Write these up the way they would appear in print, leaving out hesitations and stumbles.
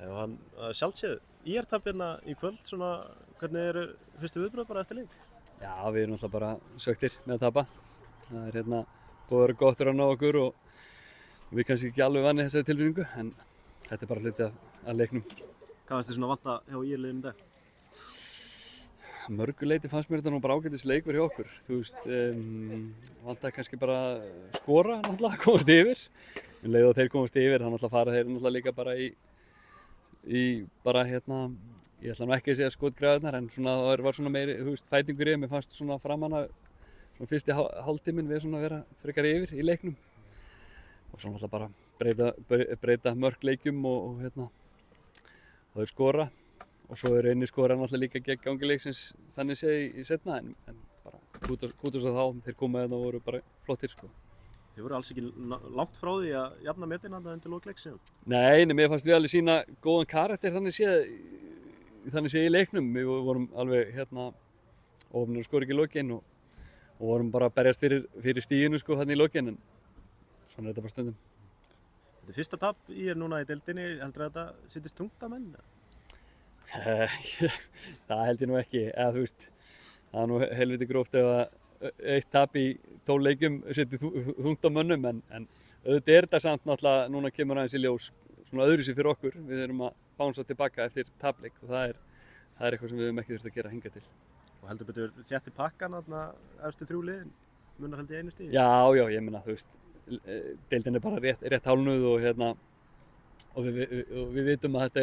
Já, hann sjálfséð ÍR-tap hérna í kvöld, svona, hvernig eru fyrstu viðbrögð bara eftir leik? Já, við erum alltaf bara söktir með að tapa. Það er búið að vera gott að ná okkur og við kannski ekki alveg vanni þessari tilfinningu, en þetta er bara hluti af leiknum. Hvað finnst þið svona vanta hjá ÍR-liðinu í dag? Mörgu leyti fannst mér þetta nú bara ágætis leikur hjá okkur. Þú veist, vantaði kannski bara skora náttúrulega, komast yfir. Um leið og þeir komast yfir, þannig að fara þeir náttúrulega líka bara í bara ég ætla nú ekki að segja skotgrafirnar, en svona það var svona meiri, þú veist, fætingur í. Mér fannst svona framan að svona fyrsti hálftíminn við svona vera frekar yfir í leiknum. Og svona alltaf bara breyta mörk leikjum og þeir skora. Og svo er eini skora náttúrulega líka gegn gangi leiksins þannig séð í seinna, en bara kútust á þá, þeir komu og voru bara flottir sko. Þið voru alls ekki langt frá því að jafna metin þarna undir lok leiks. Nei, mér fannst við alveg sýna góðan karakter þannig séð í leiknum. Við vorum alveg ofnir að skora ekki í lokin og vorum bara að berjast fyrir stíginu sko þannig í lokin, en svona er þetta bara stundum. Þetta er fyrsta tap í núna í deildinni, heldur að þetta sittist þungt á menn? Það held ég nú ekki, eða þú veist, það er nú helviti gróft ef að eitt tap í 12 leikjum setið þungt á mönnum, en auðvitað er þetta samt náttúrulega, núna kemur aðeins í ljós svona öðruvísi fyrir okkur. Við erum að bánsa tilbaka eftir tapleik og það er eitthvað sem við höfum ekki þurft að gera hingað til. Og heldur betur þétti pakkan þarna efstu 3 liðin, munar held ég einu stigi? Já, ég meina, þú veist, deildin er bara rétt hálfnuð og við vitum að þetta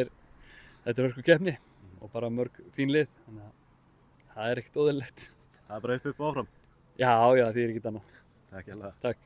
er hörkukeppni og bara mörg fín lið, þannig að það er ekkert óðurlegt. Það er bara upp og áfram? Já, það þýðir ekkert annað. Takk hérlega. Takk.